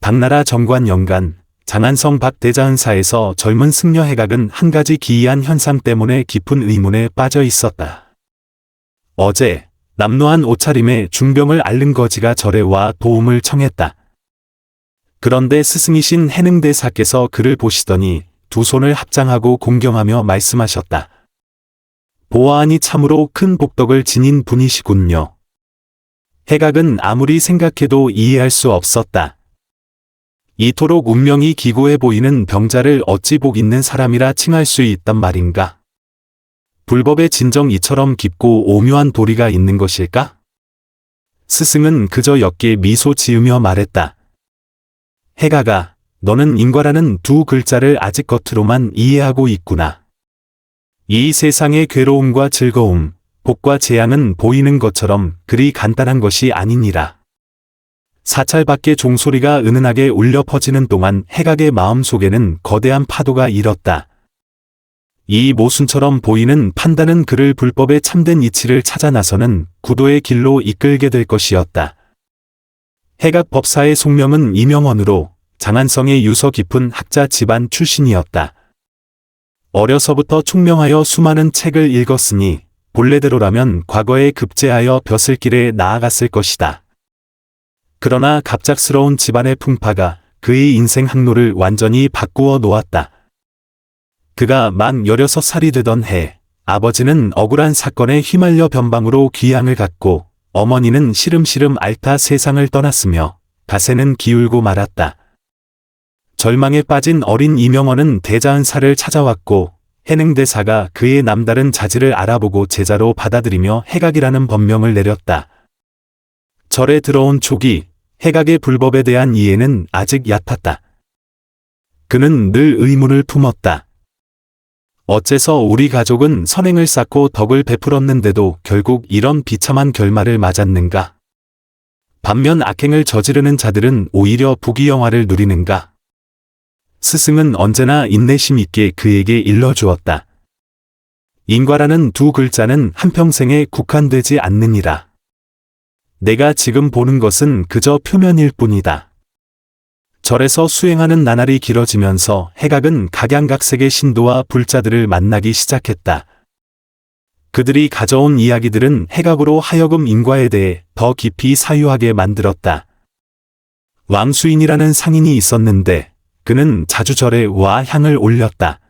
당나라 정관 연간 장안성 박대자은사에서 젊은 승려 해각은 한 가지 기이한 현상 때문에 깊은 의문에 빠져 있었다. 어제 남노한 옷차림에 중병을 앓는 거지가 절에 와 도움을 청했다. 그런데 스승이신 해능대사께서 그를 보시더니 두 손을 합장하고 공경하며 말씀하셨다. 보아하니 참으로 큰 복덕을 지닌 분이시군요. 해각은 아무리 생각해도 이해할 수 없었다. 이토록 운명이 기구해 보이는 병자를 어찌 복 있는 사람이라 칭할 수 있단 말인가? 불법의 진정 이처럼 깊고 오묘한 도리가 있는 것일까? 스승은 그저 옅게 미소 지으며 말했다. 해각아, 너는 인과라는 두 글자를 아직 겉으로만 이해하고 있구나. 이 세상의 괴로움과 즐거움, 복과 재앙은 보이는 것처럼 그리 간단한 것이 아니니라. 사찰 밖의 종소리가 은은하게 울려 퍼지는 동안 해각의 마음속에는 거대한 파도가 일었다. 이 모순처럼 보이는 판단은 그를 불법의 참된 이치를 찾아 나서는 구도의 길로 이끌게 될 것이었다. 해각 법사의 속명은 이명원으로 장안성의 유서 깊은 학자 집안 출신이었다. 어려서부터 총명하여 수많은 책을 읽었으니 본래대로라면 과거에 급제하여 벼슬길에 나아갔을 것이다. 그러나 갑작스러운 집안의 풍파가 그의 인생 항로를 완전히 바꾸어 놓았다. 그가 만 16살이 되던 해, 아버지는 억울한 사건에 휘말려 변방으로 귀향을 갔고 어머니는 시름시름 앓다 세상을 떠났으며 가세는 기울고 말았다. 절망에 빠진 어린 이명원은 대자은사를 찾아왔고 해능대사가 그의 남다른 자질을 알아보고 제자로 받아들이며 해각이라는 법명을 내렸다. 절에 들어온 초기 해각의 불법에 대한 이해는 아직 얕았다. 그는 늘 의문을 품었다. 어째서 우리 가족은 선행을 쌓고 덕을 베풀었는데도 결국 이런 비참한 결말을 맞았는가? 반면 악행을 저지르는 자들은 오히려 부귀영화를 누리는가? 스승은 언제나 인내심 있게 그에게 일러주었다. 인과라는 두 글자는 한평생에 국한되지 않느니라. 내가 지금 보는 것은 그저 표면일 뿐이다. 절에서 수행하는 나날이 길어지면서 해각은 각양각색의 신도와 불자들을 만나기 시작했다. 그들이 가져온 이야기들은 해각으로 하여금 인과에 대해 더 깊이 사유하게 만들었다. 왕수인이라는 상인이 있었는데 그는 자주 절에 와 향을 올렸다.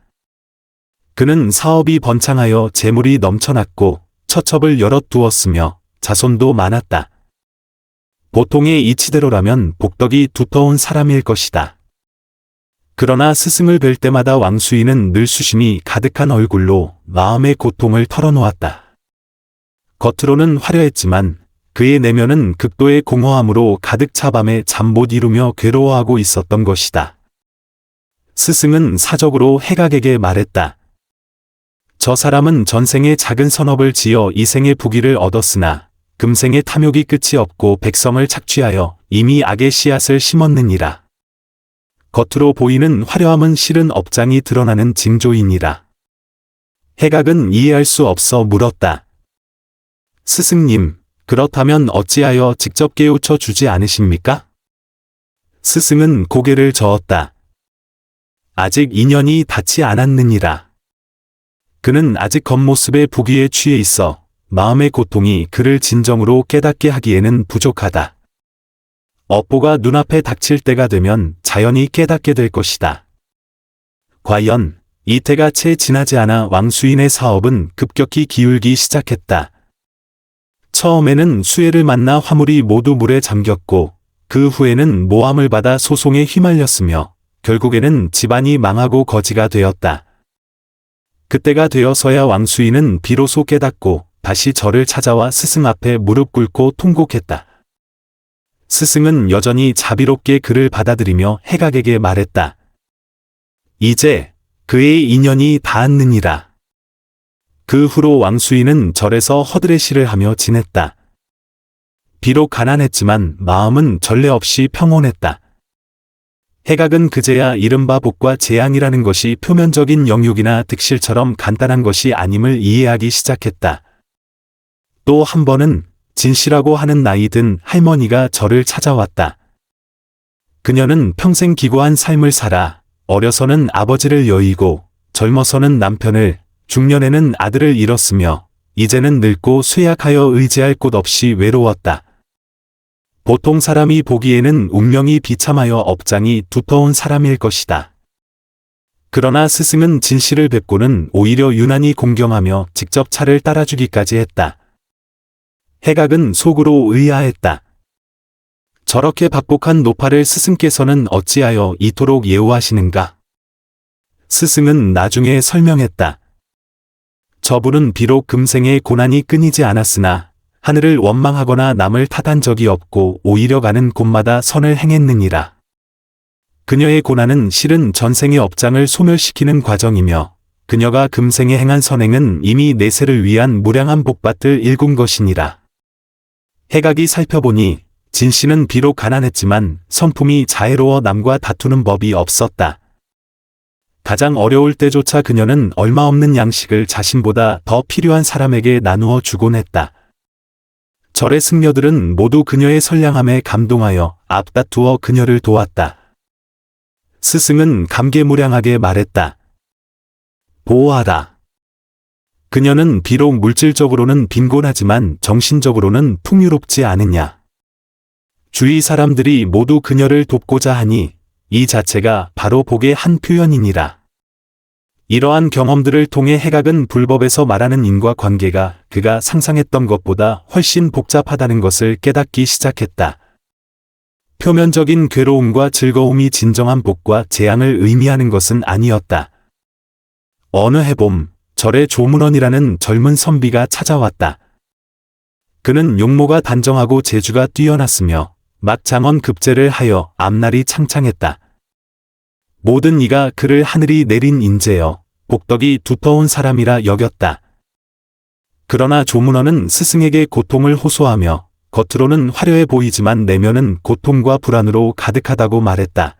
그는 사업이 번창하여 재물이 넘쳐났고 처첩을 여럿 두었으며 자손도 많았다. 보통의 이치대로라면 복덕이 두터운 사람일 것이다. 그러나 스승을 뵐 때마다 왕수인은 늘 수심이 가득한 얼굴로 마음의 고통을 털어놓았다. 겉으로는 화려했지만 그의 내면은 극도의 공허함으로 가득 차 밤에 잠 못 이루며 괴로워하고 있었던 것이다. 스승은 사적으로 해각에게 말했다. 저 사람은 전생에 작은 선업을 지어 이생의 부귀를 얻었으나 금생의 탐욕이 끝이 없고 백성을 착취하여 이미 악의 씨앗을 심었느니라. 겉으로 보이는 화려함은 실은 업장이 드러나는 징조이니라. 해각은 이해할 수 없어 물었다. 스승님, 그렇다면 어찌하여 직접 깨우쳐 주지 않으십니까? 스승은 고개를 저었다. 아직 인연이 닿지 않았느니라. 그는 아직 겉모습의 부귀에 취해 있어 마음의 고통이 그를 진정으로 깨닫게 하기에는 부족하다. 업보가 눈앞에 닥칠 때가 되면 자연히 깨닫게 될 것이다. 과연 이때가 채 지나지 않아 왕수인의 사업은 급격히 기울기 시작했다. 처음에는 수혜를 만나 화물이 모두 물에 잠겼고 그 후에는 모함을 받아 소송에 휘말렸으며 결국에는 집안이 망하고 거지가 되었다. 그때가 되어서야 왕수인은 비로소 깨닫고 다시 절을 찾아와 스승 앞에 무릎 꿇고 통곡했다. 스승은 여전히 자비롭게 그를 받아들이며 해각에게 말했다. 이제 그의 인연이 닿았느니라. 그 후로 왕수인은 절에서 허드레시를 하며 지냈다. 비록 가난했지만 마음은 전례 없이 평온했다. 해각은 그제야 이른바 복과 재앙이라는 것이 표면적인 영육이나 득실처럼 간단한 것이 아님을 이해하기 시작했다. 또 한 번은 진씨라고 하는 나이 든 할머니가 절을 찾아왔다. 그녀는 평생 기고한 삶을 살아 어려서는 아버지를 여의고 젊어서는 남편을, 중년에는 아들을 잃었으며 이제는 늙고 쇠약하여 의지할 곳 없이 외로웠다. 보통 사람이 보기에는 운명이 비참하여 업장이 두터운 사람일 것이다. 그러나 스승은 진씨를 뵙고는 오히려 유난히 공경하며 직접 차를 따라주기까지 했다. 해각은 속으로 의아했다. 저렇게 박복한 노파를 스승께서는 어찌하여 이토록 예우하시는가? 스승은 나중에 설명했다. 저분은 비록 금생의 고난이 끊이지 않았으나 하늘을 원망하거나 남을 탓한 적이 없고 오히려 가는 곳마다 선을 행했느니라. 그녀의 고난은 실은 전생의 업장을 소멸시키는 과정이며 그녀가 금생에 행한 선행은 이미 내세를 위한 무량한 복받들 일군 것이니라. 해각이 살펴보니 진씨는 비록 가난했지만 성품이 자애로워 남과 다투는 법이 없었다. 가장 어려울 때조차 그녀는 얼마 없는 양식을 자신보다 더 필요한 사람에게 나누어 주곤 했다. 절의 승려들은 모두 그녀의 선량함에 감동하여 앞다투어 그녀를 도왔다. 스승은 감개무량하게 말했다. 보호하라. 그녀는 비록 물질적으로는 빈곤하지만 정신적으로는 풍요롭지 않으냐. 주위 사람들이 모두 그녀를 돕고자 하니 이 자체가 바로 복의 한 표현이니라. 이러한 경험들을 통해 해각은 불법에서 말하는 인과 관계가 그가 상상했던 것보다 훨씬 복잡하다는 것을 깨닫기 시작했다. 표면적인 괴로움과 즐거움이 진정한 복과 재앙을 의미하는 것은 아니었다. 어느 해봄, 절에 조문원이라는 젊은 선비가 찾아왔다. 그는 용모가 단정하고 재주가 뛰어났으며 막장원 급제를 하여 앞날이 창창했다. 모든 이가 그를 하늘이 내린 인재여 복덕이 두터운 사람이라 여겼다. 그러나 조문원은 스승에게 고통을 호소하며 겉으로는 화려해 보이지만 내면은 고통과 불안으로 가득하다고 말했다.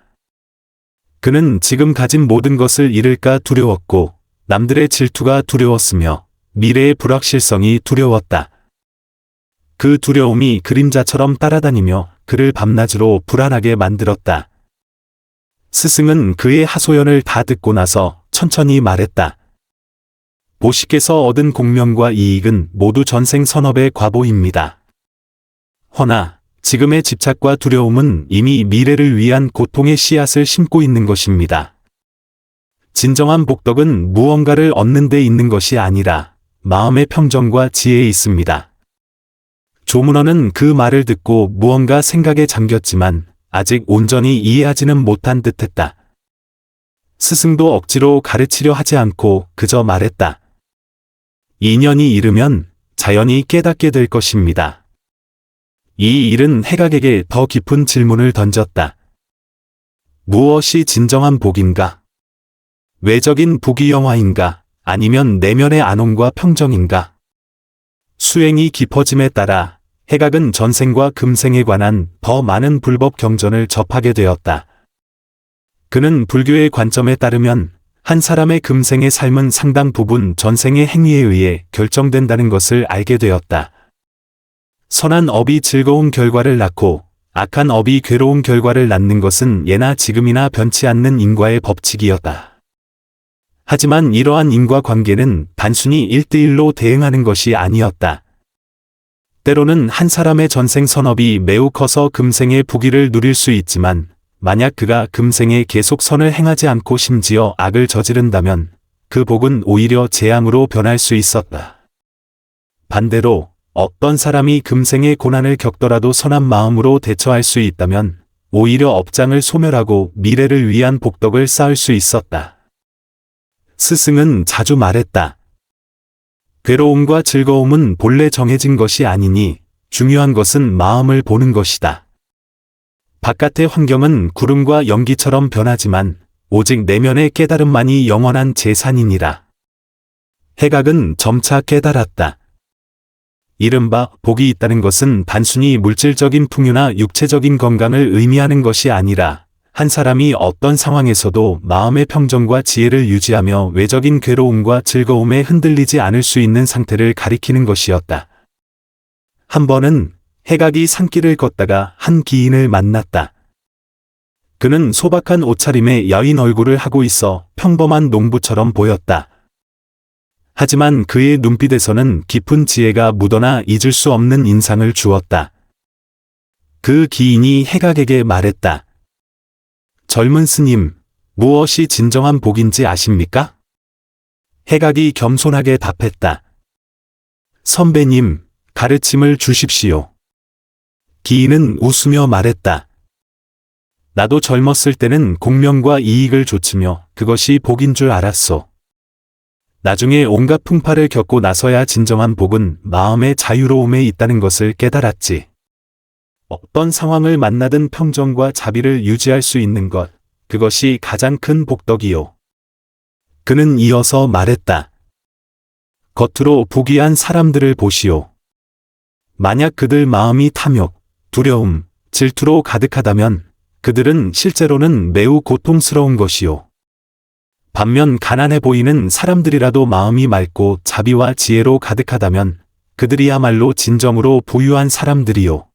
그는 지금 가진 모든 것을 잃을까 두려웠고 남들의 질투가 두려웠으며 미래의 불확실성이 두려웠다. 그 두려움이 그림자처럼 따라다니며 그를 밤낮으로 불안하게 만들었다. 스승은 그의 하소연을 다 듣고 나서 천천히 말했다. 보시께서 얻은 공명과 이익은 모두 전생 선업의 과보입니다. 허나 지금의 집착과 두려움은 이미 미래를 위한 고통의 씨앗을 심고 있는 것입니다. 진정한 복덕은 무언가를 얻는 데 있는 것이 아니라 마음의 평정과 지혜에 있습니다. 조문원은 그 말을 듣고 무언가 생각에 잠겼지만 아직 온전히 이해하지는 못한 듯했다. 스승도 억지로 가르치려 하지 않고 그저 말했다. 2년이 이르면 자연히 깨닫게 될 것입니다. 이 일은 해각에게 더 깊은 질문을 던졌다. 무엇이 진정한 복인가? 외적인 부귀영화인가? 아니면 내면의 안온과 평정인가? 수행이 깊어짐에 따라 해각은 전생과 금생에 관한 더 많은 불법 경전을 접하게 되었다. 그는 불교의 관점에 따르면 한 사람의 금생의 삶은 상당 부분 전생의 행위에 의해 결정된다는 것을 알게 되었다. 선한 업이 즐거운 결과를 낳고 악한 업이 괴로운 결과를 낳는 것은 예나 지금이나 변치 않는 인과의 법칙이었다. 하지만 이러한 인과관계는 단순히 1:1로 대응하는 것이 아니었다. 때로는 한 사람의 전생 선업이 매우 커서 금생의 부귀를 누릴 수 있지만 만약 그가 금생에 계속 선을 행하지 않고 심지어 악을 저지른다면 그 복은 오히려 재앙으로 변할 수 있었다. 반대로 어떤 사람이 금생의 고난을 겪더라도 선한 마음으로 대처할 수 있다면 오히려 업장을 소멸하고 미래를 위한 복덕을 쌓을 수 있었다. 스승은 자주 말했다. 괴로움과 즐거움은 본래 정해진 것이 아니니 중요한 것은 마음을 보는 것이다. 바깥의 환경은 구름과 연기처럼 변하지만 오직 내면의 깨달음만이 영원한 재산이니라. 해각은 점차 깨달았다. 이른바 복이 있다는 것은 단순히 물질적인 풍요나 육체적인 건강을 의미하는 것이 아니라 한 사람이 어떤 상황에서도 마음의 평정과 지혜를 유지하며 외적인 괴로움과 즐거움에 흔들리지 않을 수 있는 상태를 가리키는 것이었다. 한 번은 해각이 산길을 걷다가 한 기인을 만났다. 그는 소박한 옷차림에 야윈 얼굴을 하고 있어 평범한 농부처럼 보였다. 하지만 그의 눈빛에서는 깊은 지혜가 묻어나 잊을 수 없는 인상을 주었다. 그 기인이 해각에게 말했다. 젊은 스님, 무엇이 진정한 복인지 아십니까? 해각이 겸손하게 답했다. 선배님, 가르침을 주십시오. 기인은 웃으며 말했다. 나도 젊었을 때는 공명과 이익을 좇으며 그것이 복인 줄 알았소. 나중에 온갖 풍파를 겪고 나서야 진정한 복은 마음의 자유로움에 있다는 것을 깨달았지. 어떤 상황을 만나든 평정과 자비를 유지할 수 있는 것, 그것이 가장 큰 복덕이요. 그는 이어서 말했다. 겉으로 부귀한 사람들을 보시오. 만약 그들 마음이 탐욕, 두려움, 질투로 가득하다면 그들은 실제로는 매우 고통스러운 것이요. 반면 가난해 보이는 사람들이라도 마음이 맑고 자비와 지혜로 가득하다면 그들이야말로 진정으로 부유한 사람들이요.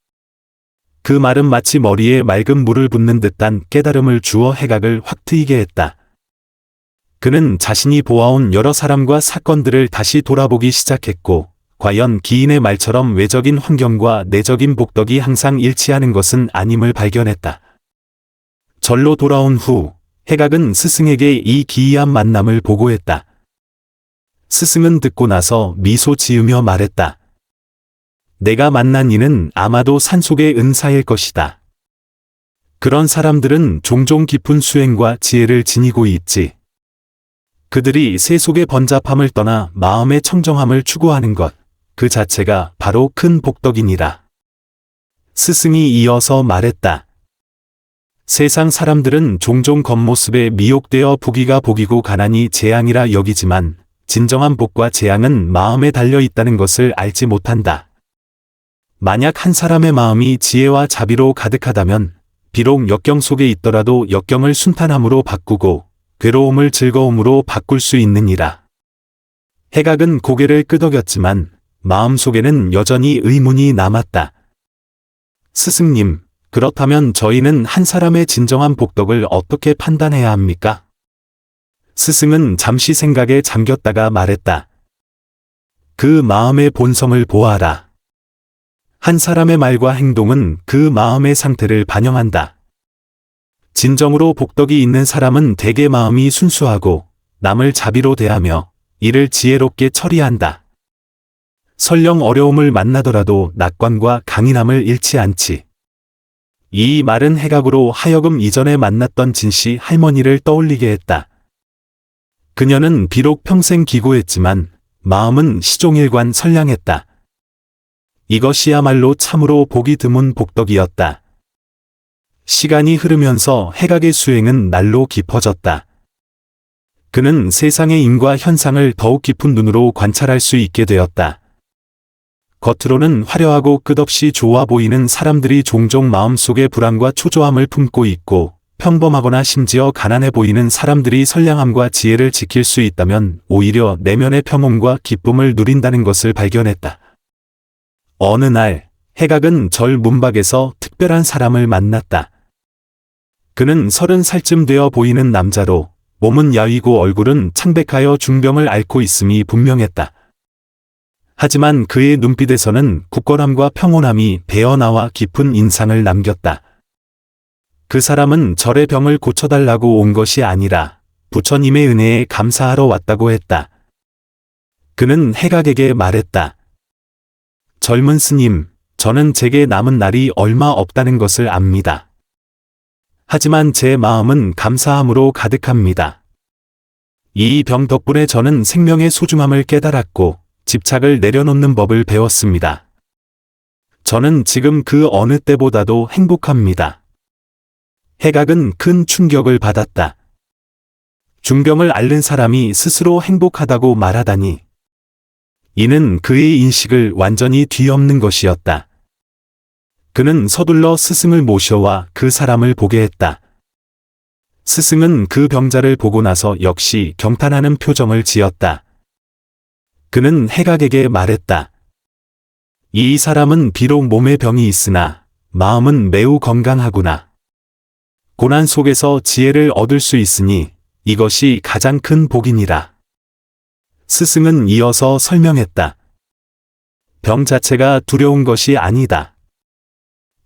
그 말은 마치 머리에 맑은 물을 붓는 듯한 깨달음을 주어 해각을 확 트이게 했다. 그는 자신이 보아온 여러 사람과 사건들을 다시 돌아보기 시작했고, 과연 기인의 말처럼 외적인 환경과 내적인 복덕이 항상 일치하는 것은 아님을 발견했다. 절로 돌아온 후 해각은 스승에게 이 기이한 만남을 보고했다. 스승은 듣고 나서 미소 지으며 말했다. 내가 만난 이는 아마도 산속의 은사일 것이다. 그런 사람들은 종종 깊은 수행과 지혜를 지니고 있지. 그들이 세속의 번잡함을 떠나 마음의 청정함을 추구하는 것, 그 자체가 바로 큰 복덕이니라. 스승이 이어서 말했다. 세상 사람들은 종종 겉모습에 미혹되어 부귀가 복이고 가난이 재앙이라 여기지만 진정한 복과 재앙은 마음에 달려 있다는 것을 알지 못한다. 만약 한 사람의 마음이 지혜와 자비로 가득하다면 비록 역경 속에 있더라도 역경을 순탄함으로 바꾸고 괴로움을 즐거움으로 바꿀 수 있느니라. 해각은 고개를 끄덕였지만 마음속에는 여전히 의문이 남았다. 스승님, 그렇다면 저희는 한 사람의 진정한 복덕을 어떻게 판단해야 합니까? 스승은 잠시 생각에 잠겼다가 말했다. 그 마음의 본성을 보아라. 한 사람의 말과 행동은 그 마음의 상태를 반영한다. 진정으로 복덕이 있는 사람은 대개 마음이 순수하고 남을 자비로 대하며 이를 지혜롭게 처리한다. 설령 어려움을 만나더라도 낙관과 강인함을 잃지 않지. 이 말은 해각으로 하여금 이전에 만났던 진씨 할머니를 떠올리게 했다. 그녀는 비록 평생 기고했지만 마음은 시종일관 선량했다. 이것이야말로 참으로 복이 드문 복덕이었다. 시간이 흐르면서 해각의 수행은 날로 깊어졌다. 그는 세상의 인과 현상을 더욱 깊은 눈으로 관찰할 수 있게 되었다. 겉으로는 화려하고 끝없이 좋아 보이는 사람들이 종종 마음속에 불안과 초조함을 품고 있고, 평범하거나 심지어 가난해 보이는 사람들이 선량함과 지혜를 지킬 수 있다면 오히려 내면의 평온과 기쁨을 누린다는 것을 발견했다. 어느 날 해각은 절 문밖에서 특별한 사람을 만났다. 그는 30살쯤 되어 보이는 남자로 몸은 야위고 얼굴은 창백하여 중병을 앓고 있음이 분명했다. 하지만 그의 눈빛에서는 굳건함과 평온함이 배어나와 깊은 인상을 남겼다. 그 사람은 절의 병을 고쳐달라고 온 것이 아니라 부처님의 은혜에 감사하러 왔다고 했다. 그는 해각에게 말했다. 젊은 스님, 저는 제게 남은 날이 얼마 없다는 것을 압니다. 하지만 제 마음은 감사함으로 가득합니다. 이 병 덕분에 저는 생명의 소중함을 깨달았고 집착을 내려놓는 법을 배웠습니다. 저는 지금 그 어느 때보다도 행복합니다. 해각은 큰 충격을 받았다. 중병을 앓는 사람이 스스로 행복하다고 말하다니. 이는 그의 인식을 완전히 뒤엎는 것이었다. 그는 서둘러 스승을 모셔와 그 사람을 보게 했다. 스승은 그 병자를 보고 나서 역시 경탄하는 표정을 지었다. 그는 해각에게 말했다. 이 사람은 비록 몸에 병이 있으나 마음은 매우 건강하구나. 고난 속에서 지혜를 얻을 수 있으니 이것이 가장 큰 복이니라. 스승은 이어서 설명했다. 병 자체가 두려운 것이 아니다.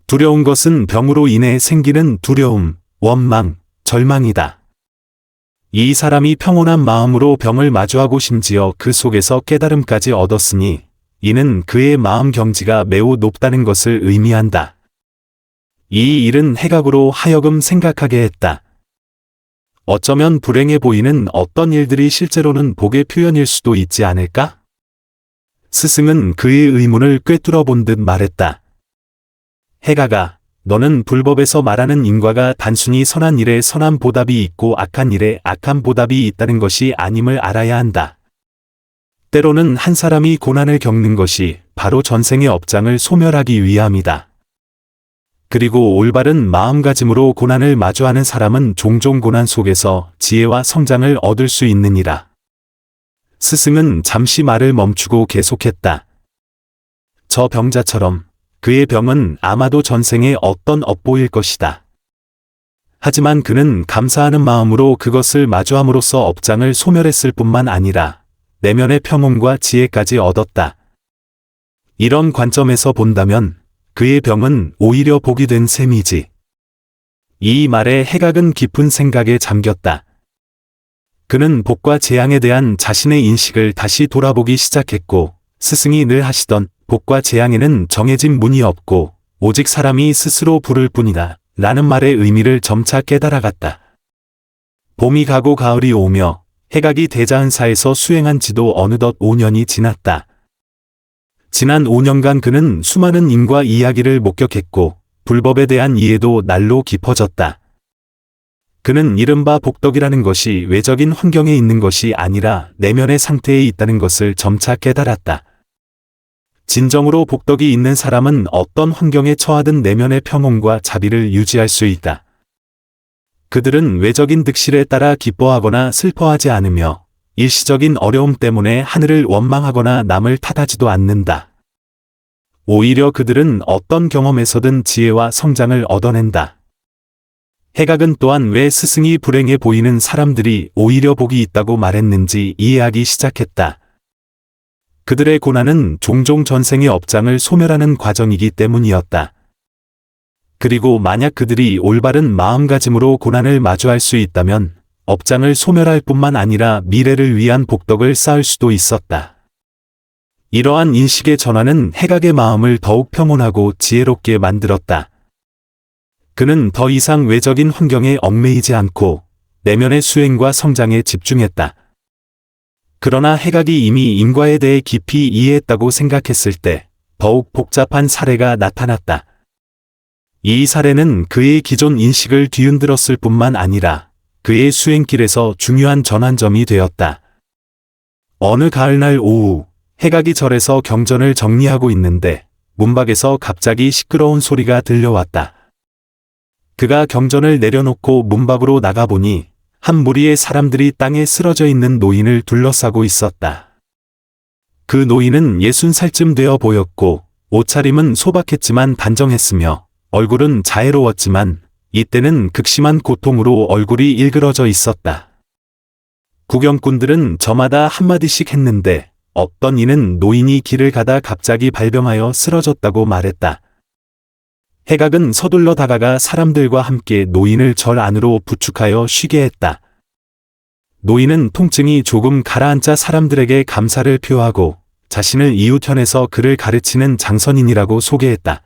두려운 것은 병으로 인해 생기는 두려움, 원망, 절망이다. 이 사람이 평온한 마음으로 병을 마주하고 심지어 그 속에서 깨달음까지 얻었으니 이는 그의 마음 경지가 매우 높다는 것을 의미한다. 이 일은 해각으로 하여금 생각하게 했다. 어쩌면 불행해 보이는 어떤 일들이 실제로는 복의 표현일 수도 있지 않을까? 스승은 그의 의문을 꿰뚫어 본 듯 말했다. 해각아, 너는 불법에서 말하는 인과가 단순히 선한 일에 선한 보답이 있고 악한 일에 악한 보답이 있다는 것이 아님을 알아야 한다. 때로는 한 사람이 고난을 겪는 것이 바로 전생의 업장을 소멸하기 위함이다. 그리고 올바른 마음가짐으로 고난을 마주하는 사람은 종종 고난 속에서 지혜와 성장을 얻을 수 있느니라. 스승은 잠시 말을 멈추고 계속했다. 저 병자처럼 그의 병은 아마도 전생의 어떤 업보일 것이다. 하지만 그는 감사하는 마음으로 그것을 마주함으로써 업장을 소멸했을 뿐만 아니라 내면의 평온과 지혜까지 얻었다. 이런 관점에서 본다면 그의 병은 오히려 복이 된 셈이지. 이 말에 해각은 깊은 생각에 잠겼다. 그는 복과 재앙에 대한 자신의 인식을 다시 돌아보기 시작했고, 스승이 늘 하시던 복과 재앙에는 정해진 문이 없고 오직 사람이 스스로 부를 뿐이다 라는 말의 의미를 점차 깨달아갔다. 봄이 가고 가을이 오며 해각이 대자은사에서 수행한 지도 어느덧 5년이 지났다. 지난 5년간 그는 수많은 인과 이야기를 목격했고 불법에 대한 이해도 날로 깊어졌다. 그는 이른바 복덕이라는 것이 외적인 환경에 있는 것이 아니라 내면의 상태에 있다는 것을 점차 깨달았다. 진정으로 복덕이 있는 사람은 어떤 환경에 처하든 내면의 평온과 자비를 유지할 수 있다. 그들은 외적인 득실에 따라 기뻐하거나 슬퍼하지 않으며 일시적인 어려움 때문에 하늘을 원망하거나 남을 탓하지도 않는다. 오히려 그들은 어떤 경험에서든 지혜와 성장을 얻어낸다. 해각은 또한 왜 스승이 불행해 보이는 사람들이 오히려 복이 있다고 말했는지 이해하기 시작했다. 그들의 고난은 종종 전생의 업장을 소멸하는 과정이기 때문이었다. 그리고 만약 그들이 올바른 마음가짐으로 고난을 마주할 수 있다면 업장을 소멸할 뿐만 아니라 미래를 위한 복덕을 쌓을 수도 있었다. 이러한 인식의 전환은 해각의 마음을 더욱 평온하고 지혜롭게 만들었다. 그는 더 이상 외적인 환경에 얽매이지 않고 내면의 수행과 성장에 집중했다. 그러나 해각이 이미 인과에 대해 깊이 이해했다고 생각했을 때 더욱 복잡한 사례가 나타났다. 이 사례는 그의 기존 인식을 뒤흔들었을 뿐만 아니라 그의 수행길에서 중요한 전환점이 되었다. 어느 가을날 오후, 해각이 절에서 경전을 정리하고 있는데 문밖에서 갑자기 시끄러운 소리가 들려왔다. 그가 경전을 내려놓고 문 밖으로 나가보니 한 무리의 사람들이 땅에 쓰러져 있는 노인을 둘러싸고 있었다. 그 노인은 60살쯤 되어 보였고 옷차림은 소박했지만 단정했으며 얼굴은 자애로웠지만 이때는 극심한 고통으로 얼굴이 일그러져 있었다. 구경꾼들은 저마다 한마디씩 했는데 어떤 이는 노인이 길을 가다 갑자기 발병하여 쓰러졌다고 말했다. 해각은 서둘러 다가가 사람들과 함께 노인을 절 안으로 부축하여 쉬게 했다. 노인은 통증이 조금 가라앉자 사람들에게 감사를 표하고 자신을 이웃현에서 그를 가르치는 장선인이라고 소개했다.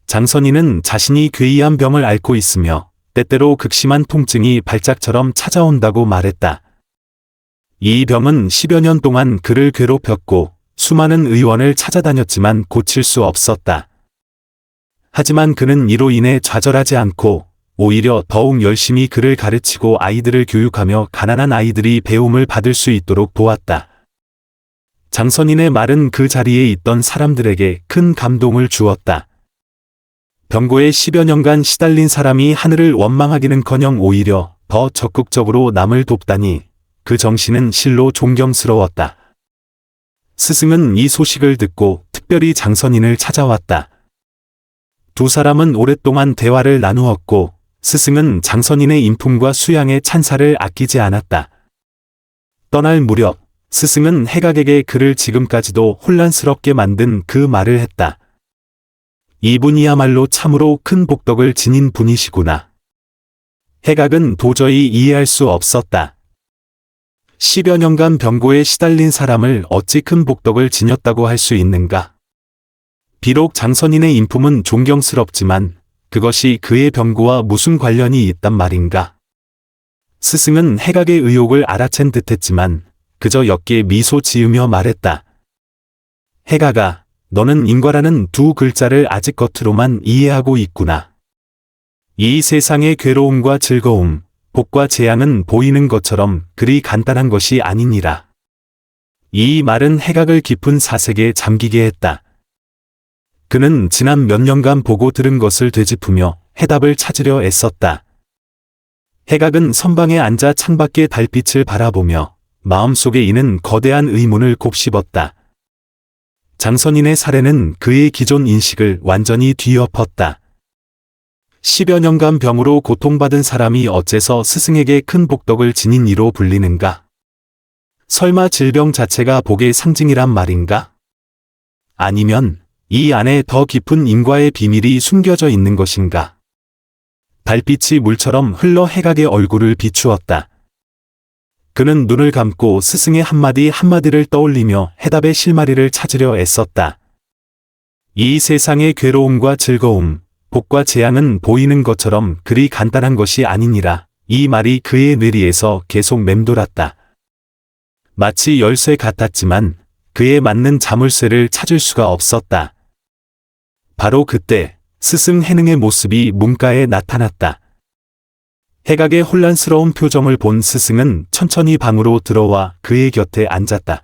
장선인은 자신이 괴이한 병을 앓고 있으며 때때로 극심한 통증이 발작처럼 찾아온다고 말했다. 이 병은 10여 년 동안 그를 괴롭혔고 수많은 의원을 찾아다녔지만 고칠 수 없었다. 하지만 그는 이로 인해 좌절하지 않고 오히려 더욱 열심히 그를 가르치고 아이들을 교육하며 가난한 아이들이 배움을 받을 수 있도록 도왔다. 장선인의 말은 그 자리에 있던 사람들에게 큰 감동을 주었다. 병고에 10여 년간 시달린 사람이 하늘을 원망하기는커녕 오히려 더 적극적으로 남을 돕다니 그 정신은 실로 존경스러웠다. 스승은 이 소식을 듣고 특별히 장선인을 찾아왔다. 두 사람은 오랫동안 대화를 나누었고 스승은 장선인의 인품과 수양의 찬사를 아끼지 않았다. 떠날 무렵 스승은 해각에게 그를 지금까지도 혼란스럽게 만든 그 말을 했다. 이분이야말로 참으로 큰 복덕을 지닌 분이시구나. 해각은 도저히 이해할 수 없었다. 10여 년간 병고에 시달린 사람을 어찌 큰 복덕을 지녔다고 할 수 있는가? 비록 장선인의 인품은 존경스럽지만 그것이 그의 병고와 무슨 관련이 있단 말인가? 스승은 해각의 의혹을 알아챈 듯했지만 그저 옅게 미소 지으며 말했다. 해각아, 너는 인과라는 두 글자를 아직 겉으로만 이해하고 있구나. 이 세상의 괴로움과 즐거움, 복과 재앙은 보이는 것처럼 그리 간단한 것이 아니니라. 이 말은 해각을 깊은 사색에 잠기게 했다. 그는 지난 몇 년간 보고 들은 것을 되짚으며 해답을 찾으려 애썼다. 해각은 선방에 앉아 창밖의 달빛을 바라보며 마음속에 이는 거대한 의문을 곱씹었다. 장선인의 사례는 그의 기존 인식을 완전히 뒤엎었다. 10여 년간 병으로 고통받은 사람이 어째서 스승에게 큰 복덕을 지닌 이로 불리는가? 설마 질병 자체가 복의 상징이란 말인가? 아니면 이 안에 더 깊은 인과의 비밀이 숨겨져 있는 것인가? 달빛이 물처럼 흘러 해각의 얼굴을 비추었다. 그는 눈을 감고 스승의 한마디 한마디를 떠올리며 해답의 실마리를 찾으려 애썼다. 이 세상의 괴로움과 즐거움, 복과 재앙은 보이는 것처럼 그리 간단한 것이 아니니라. 이 말이 그의 뇌리에서 계속 맴돌았다. 마치 열쇠 같았지만 그에 맞는 자물쇠를 찾을 수가 없었다. 바로 그때 스승 해능의 모습이 문가에 나타났다. 해각의 혼란스러운 표정을 본 스승은 천천히 방으로 들어와 그의 곁에 앉았다.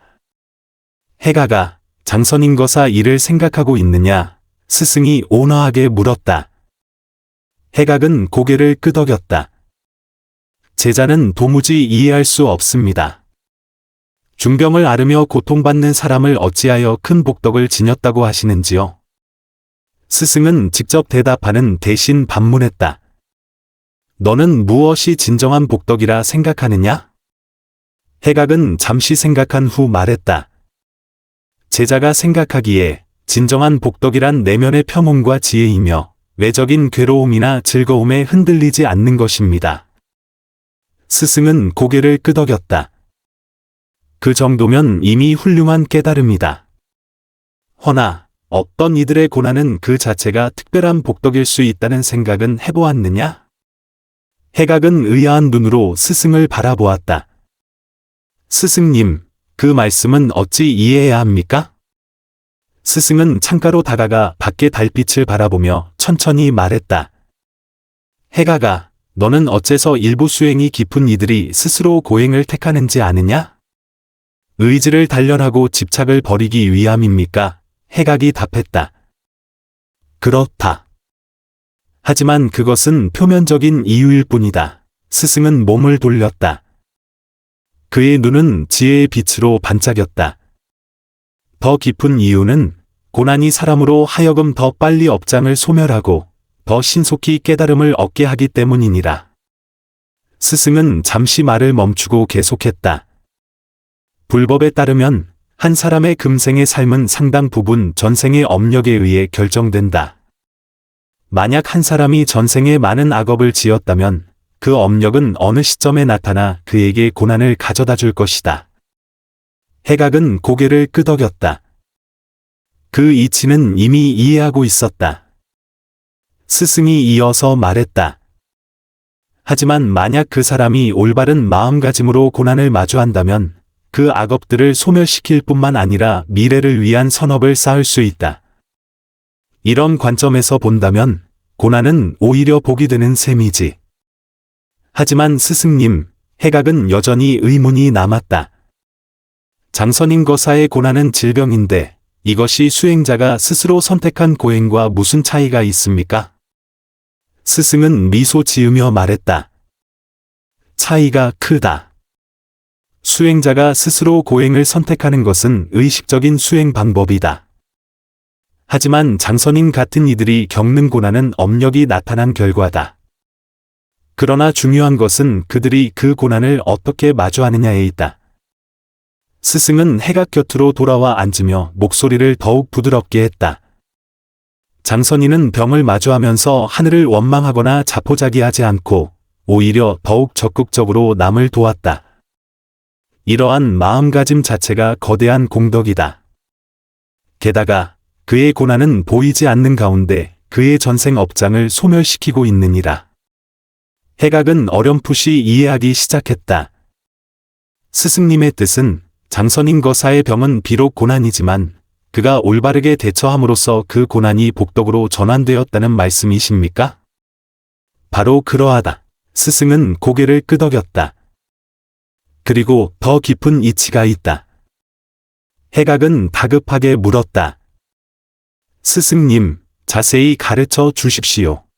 해각아, 장선인 거사 일을 생각하고 있느냐? 스승이 온화하게 물었다. 해각은 고개를 끄덕였다. 제자는 도무지 이해할 수 없습니다. 중병을 앓으며 고통받는 사람을 어찌하여 큰 복덕을 지녔다고 하시는지요? 스승은 직접 대답하는 대신 반문했다. 너는 무엇이 진정한 복덕이라 생각하느냐? 해각은 잠시 생각한 후 말했다. 제자가 생각하기에 진정한 복덕이란 내면의 평온과 지혜이며 외적인 괴로움이나 즐거움에 흔들리지 않는 것입니다. 스승은 고개를 끄덕였다. 그 정도면 이미 훌륭한 깨달음이다. 허나 어떤 이들의 고난은 그 자체가 특별한 복덕일 수 있다는 생각은 해보았느냐? 해각은 의아한 눈으로 스승을 바라보았다. 스승님, 그 말씀은 어찌 이해해야 합니까? 스승은 창가로 다가가 밖의 달빛을 바라보며 천천히 말했다. 해각아, 너는 어째서 일부 수행이 깊은 이들이 스스로 고행을 택하는지 아느냐? 의지를 단련하고 집착을 버리기 위함입니까? 해각이 답했다. 그렇다. 하지만 그것은 표면적인 이유일 뿐이다. 스승은 몸을 돌렸다. 그의 눈은 지혜의 빛으로 반짝였다. 더 깊은 이유는 고난이 사람으로 하여금 더 빨리 업장을 소멸하고 더 신속히 깨달음을 얻게 하기 때문이니라. 스승은 잠시 말을 멈추고 계속했다. 불법에 따르면 한 사람의 금생의 삶은 상당 부분 전생의 업력에 의해 결정된다. 만약 한 사람이 전생에 많은 악업을 지었다면 그 업력은 어느 시점에 나타나 그에게 고난을 가져다 줄 것이다. 해각은 고개를 끄덕였다. 그 이치는 이미 이해하고 있었다. 스승이 이어서 말했다. 하지만 만약 그 사람이 올바른 마음가짐으로 고난을 마주한다면 그 악업들을 소멸시킬 뿐만 아니라 미래를 위한 선업을 쌓을 수 있다. 이런 관점에서 본다면 고난은 오히려 복이 되는 셈이지. 하지만 스승님, 해각은 여전히 의문이 남았다. 장선인 거사의 고난은 질병인데 이것이 수행자가 스스로 선택한 고행과 무슨 차이가 있습니까? 스승은 미소 지으며 말했다. 차이가 크다. 수행자가 스스로 고행을 선택하는 것은 의식적인 수행 방법이다. 하지만 장선인 같은 이들이 겪는 고난은 업력이 나타난 결과다. 그러나 중요한 것은 그들이 그 고난을 어떻게 마주하느냐에 있다. 스승은 해각 곁으로 돌아와 앉으며 목소리를 더욱 부드럽게 했다. 장선인은 병을 마주하면서 하늘을 원망하거나 자포자기하지 않고 오히려 더욱 적극적으로 남을 도왔다. 이러한 마음가짐 자체가 거대한 공덕이다. 게다가 그의 고난은 보이지 않는 가운데 그의 전생 업장을 소멸시키고 있느니라. 해각은 어렴풋이 이해하기 시작했다. 스승님의 뜻은 장선인 거사의 병은 비록 고난이지만 그가 올바르게 대처함으로써 그 고난이 복덕으로 전환되었다는 말씀이십니까? 바로 그러하다. 스승은 고개를 끄덕였다. 그리고 더 깊은 이치가 있다. 해각은 다급하게 물었다. 스승님, 자세히 가르쳐 주십시오.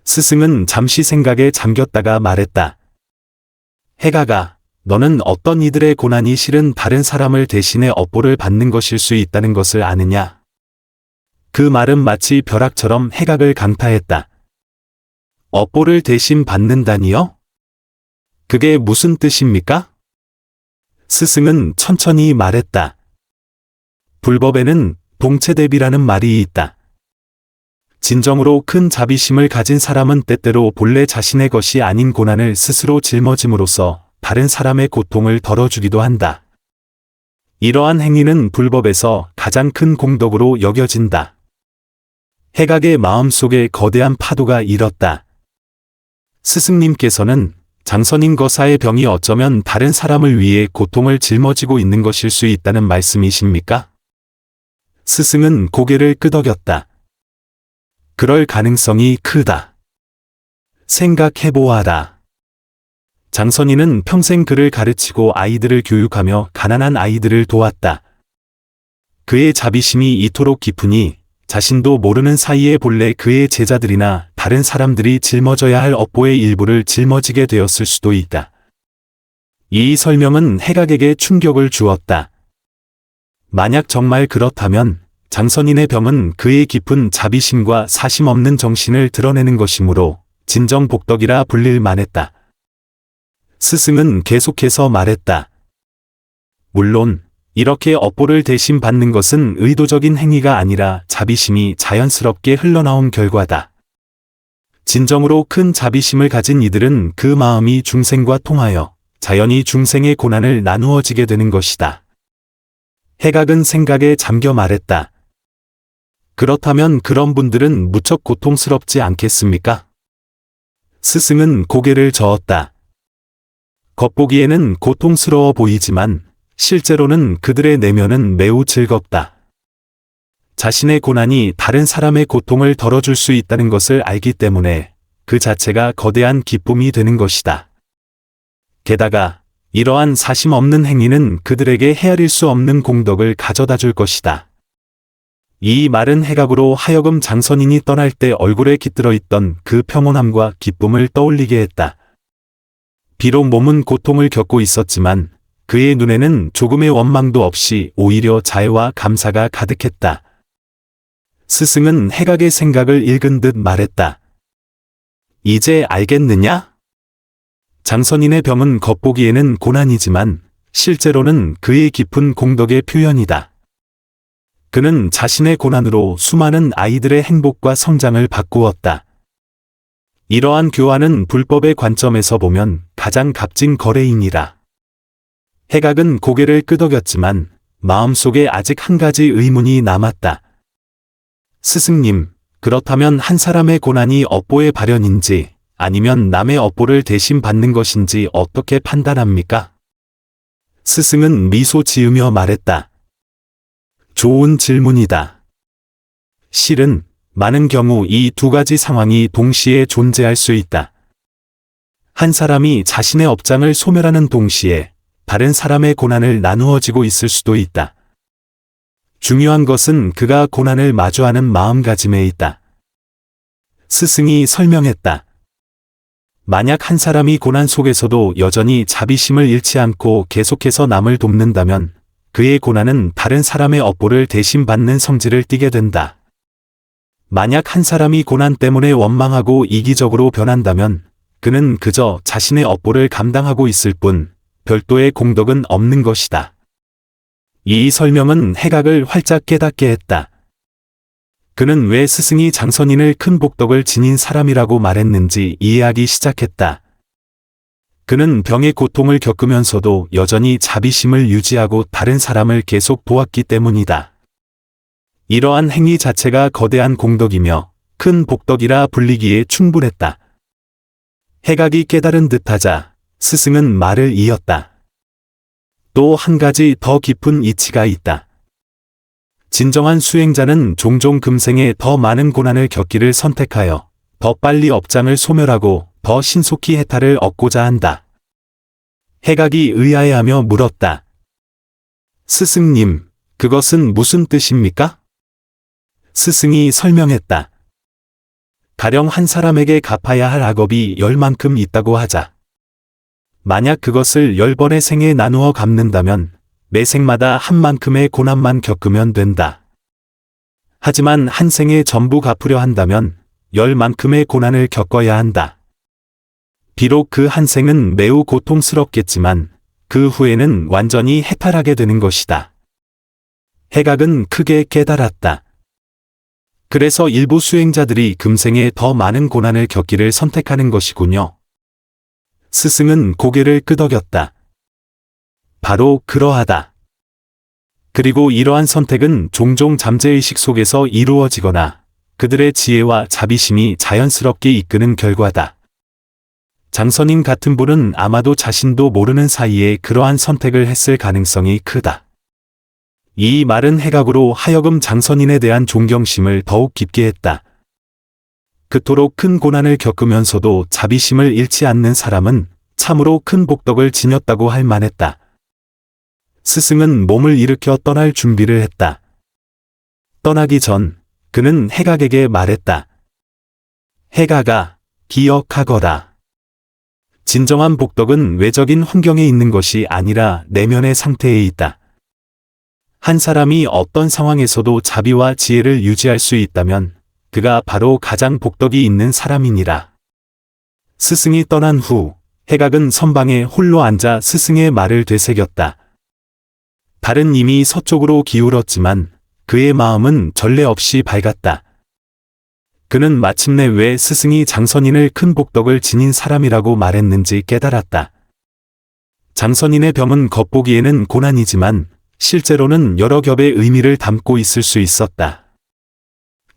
스승은 잠시 생각에 잠겼다가 말했다. 해각아, 너는 어떤 이들의 고난이 실은 다른 사람을 대신해 업보를 받는 것일 수 있다는 것을 아느냐? 그 말은 마치 벼락처럼 해각을 강타했다. 업보를 대신 받는다니요? 그게 무슨 뜻입니까? 스승은 천천히 말했다. 불법에는 동체대비라는 말이 있다. 진정으로 큰 자비심을 가진 사람은 때때로 본래 자신의 것이 아닌 고난을 스스로 짊어짐으로써 다른 사람의 고통을 덜어주기도 한다. 이러한 행위는 불법에서 가장 큰 공덕으로 여겨진다. 해각의 마음속에 거대한 파도가 일었다. 스승님께서는 장선인 거사의 병이 어쩌면 다른 사람을 위해 고통을 짊어지고 있는 것일 수 있다는 말씀이십니까? 스승은 고개를 끄덕였다. 그럴 가능성이 크다. 생각해보아라. 장선인은 평생 그를 가르치고 아이들을 교육하며 가난한 아이들을 도왔다. 그의 자비심이 이토록 깊으니 자신도 모르는 사이에 본래 그의 제자들이나 다른 사람들이 짊어져야 할 업보의 일부를 짊어지게 되었을 수도 있다. 이 설명은 해각에게 충격을 주었다. 만약 정말 그렇다면 장선인의 병은 그의 깊은 자비심과 사심 없는 정신을 드러내는 것이므로 진정 복덕이라 불릴 만했다. 스승은 계속해서 말했다. 물론 이렇게 업보를 대신 받는 것은 의도적인 행위가 아니라 자비심이 자연스럽게 흘러나온 결과다. 진정으로 큰 자비심을 가진 이들은 그 마음이 중생과 통하여 자연히 중생의 고난을 나누어지게 되는 것이다. 해각은 생각에 잠겨 말했다. 그렇다면 그런 분들은 무척 고통스럽지 않겠습니까? 스승은 고개를 저었다. 겉보기에는 고통스러워 보이지만 실제로는 그들의 내면은 매우 즐겁다. 자신의 고난이 다른 사람의 고통을 덜어줄 수 있다는 것을 알기 때문에 그 자체가 거대한 기쁨이 되는 것이다. 게다가 이러한 사심 없는 행위는 그들에게 헤아릴 수 없는 공덕을 가져다 줄 것이다. 이 말은 해각으로 하여금 장선인이 떠날 때 얼굴에 깃들어 있던 그 평온함과 기쁨을 떠올리게 했다. 비록 몸은 고통을 겪고 있었지만 그의 눈에는 조금의 원망도 없이 오히려 자애와 감사가 가득했다. 스승은 해각의 생각을 읽은 듯 말했다. 이제 알겠느냐? 장선인의 병은 겉보기에는 고난이지만 실제로는 그의 깊은 공덕의 표현이다. 그는 자신의 고난으로 수많은 아이들의 행복과 성장을 바꾸었다. 이러한 교환은 불법의 관점에서 보면 가장 값진 거래이니라. 해각은 고개를 끄덕였지만 마음속에 아직 한 가지 의문이 남았다. 스승님, 그렇다면 한 사람의 고난이 업보의 발현인지 아니면 남의 업보를 대신 받는 것인지 어떻게 판단합니까? 스승은 미소 지으며 말했다. 좋은 질문이다. 실은 많은 경우 이 두 가지 상황이 동시에 존재할 수 있다. 한 사람이 자신의 업장을 소멸하는 동시에 다른 사람의 고난을 나누어지고 있을 수도 있다. 중요한 것은 그가 고난을 마주하는 마음가짐에 있다. 스승이 설명했다. 만약 한 사람이 고난 속에서도 여전히 자비심을 잃지 않고 계속해서 남을 돕는다면 그의 고난은 다른 사람의 업보를 대신 받는 성질을 띠게 된다. 만약 한 사람이 고난 때문에 원망하고 이기적으로 변한다면 그는 그저 자신의 업보를 감당하고 있을 뿐 별도의 공덕은 없는 것이다. 이 설명은 해각을 활짝 깨닫게 했다. 그는 왜 스승이 장선인을 큰 복덕을 지닌 사람이라고 말했는지 이해하기 시작했다. 그는 병의 고통을 겪으면서도 여전히 자비심을 유지하고 다른 사람을 계속 도왔기 때문이다. 이러한 행위 자체가 거대한 공덕이며 큰 복덕이라 불리기에 충분했다. 해각이 깨달은 듯하자 스승은 말을 이었다. 또 한 가지 더 깊은 이치가 있다. 진정한 수행자는 종종 금생에 더 많은 고난을 겪기를 선택하여 더 빨리 업장을 소멸하고 더 신속히 해탈을 얻고자 한다. 해각이 의아해하며 물었다. 스승님, 그것은 무슨 뜻입니까? 스승이 설명했다. 가령 한 사람에게 갚아야 할 악업이 10만큼 있다고 하자. 만약 그것을 10번의 생에 나누어 갚는다면 매 생마다 한 만큼의 고난만 겪으면 된다. 하지만 한 생에 전부 갚으려 한다면 10만큼의 고난을 겪어야 한다. 비록 그 한 생은 매우 고통스럽겠지만 그 후에는 완전히 해탈하게 되는 것이다. 해각은 크게 깨달았다. 그래서 일부 수행자들이 금생에 더 많은 고난을 겪기를 선택하는 것이군요. 스승은 고개를 끄덕였다. 바로 그러하다. 그리고 이러한 선택은 종종 잠재의식 속에서 이루어지거나 그들의 지혜와 자비심이 자연스럽게 이끄는 결과다. 장선인 같은 분은 아마도 자신도 모르는 사이에 그러한 선택을 했을 가능성이 크다. 이 말은 해각으로 하여금 장선인에 대한 존경심을 더욱 깊게 했다. 그토록 큰 고난을 겪으면서도 자비심을 잃지 않는 사람은 참으로 큰 복덕을 지녔다고 할 만했다. 스승은 몸을 일으켜 떠날 준비를 했다. 떠나기 전 그는 해각에게 말했다. 해각아, 기억하거라. 진정한 복덕은 외적인 환경에 있는 것이 아니라 내면의 상태에 있다. 한 사람이 어떤 상황에서도 자비와 지혜를 유지할 수 있다면 그가 바로 가장 복덕이 있는 사람이니라. 스승이 떠난 후 해각은 선방에 홀로 앉아 스승의 말을 되새겼다. 달은 이미 서쪽으로 기울었지만 그의 마음은 전례 없이 밝았다. 그는 마침내 왜 스승이 장선인을 큰 복덕을 지닌 사람이라고 말했는지 깨달았다. 장선인의 병은 겉보기에는 고난이지만 실제로는 여러 겹의 의미를 담고 있을 수 있었다.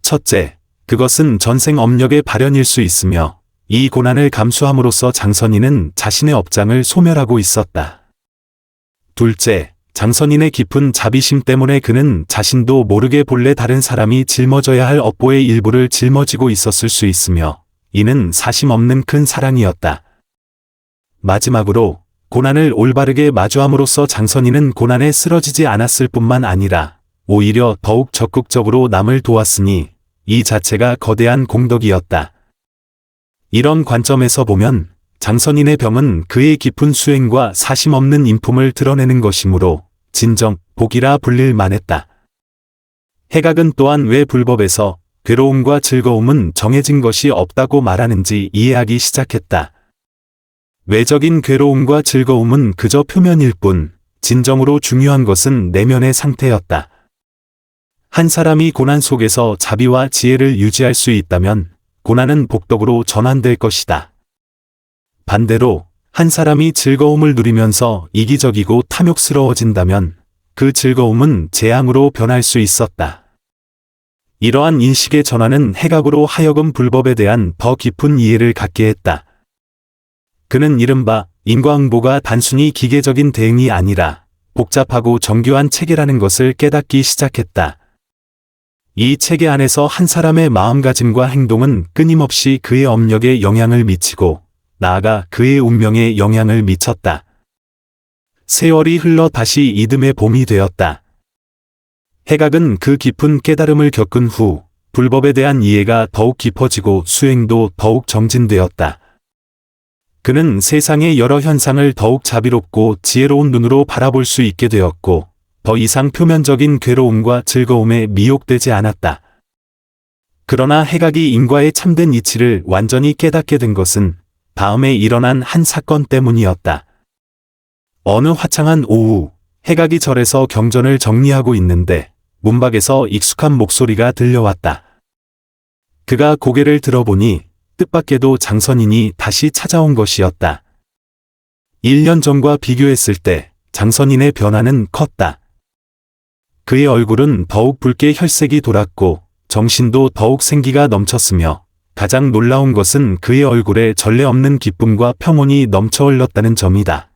첫째, 그것은 전생 업력의 발현일 수 있으며 이 고난을 감수함으로써 장선인은 자신의 업장을 소멸하고 있었다. 둘째, 장선인의 깊은 자비심 때문에 그는 자신도 모르게 본래 다른 사람이 짊어져야 할 업보의 일부를 짊어지고 있었을 수 있으며 이는 사심 없는 큰 사랑이었다. 마지막으로 고난을 올바르게 마주함으로써 장선인은 고난에 쓰러지지 않았을 뿐만 아니라 오히려 더욱 적극적으로 남을 도왔으니 이 자체가 거대한 공덕이었다. 이런 관점에서 보면 장선인의 병은 그의 깊은 수행과 사심 없는 인품을 드러내는 것이므로 진정 복이라 불릴 만했다. 해각은 또한 왜 불법에서 괴로움과 즐거움은 정해진 것이 없다고 말하는지 이해하기 시작했다. 외적인 괴로움과 즐거움은 그저 표면일 뿐 진정으로 중요한 것은 내면의 상태였다. 한 사람이 고난 속에서 자비와 지혜를 유지할 수 있다면 고난은 복덕으로 전환될 것이다. 반대로 한 사람이 즐거움을 누리면서 이기적이고 탐욕스러워진다면 그 즐거움은 재앙으로 변할 수 있었다. 이러한 인식의 전환은 해각으로 하여금 불법에 대한 더 깊은 이해를 갖게 했다. 그는 이른바 인과응보가 단순히 기계적인 대응이 아니라 복잡하고 정교한 체계라는 것을 깨닫기 시작했다. 이 체계 안에서 한 사람의 마음가짐과 행동은 끊임없이 그의 업력에 영향을 미치고 나아가 그의 운명에 영향을 미쳤다. 세월이 흘러 다시 이듬해 봄이 되었다. 해각은 그 깊은 깨달음을 겪은 후 불법에 대한 이해가 더욱 깊어지고 수행도 더욱 정진되었다. 그는 세상의 여러 현상을 더욱 자비롭고 지혜로운 눈으로 바라볼 수 있게 되었고 더 이상 표면적인 괴로움과 즐거움에 미혹되지 않았다. 그러나 해각이 인과의 참된 이치를 완전히 깨닫게 된 것은 다음에 일어난 한 사건 때문이었다. 어느 화창한 오후, 해각이 절에서 경전을 정리하고 있는데 문밖에서 익숙한 목소리가 들려왔다. 그가 고개를 들어보니 뜻밖에도 장선인이 다시 찾아온 것이었다. 1년 전과 비교했을 때 장선인의 변화는 컸다. 그의 얼굴은 더욱 붉게 혈색이 돌았고 정신도 더욱 생기가 넘쳤으며 가장 놀라운 것은 그의 얼굴에 전례 없는 기쁨과 평온이 넘쳐 흘렀다는 점이다.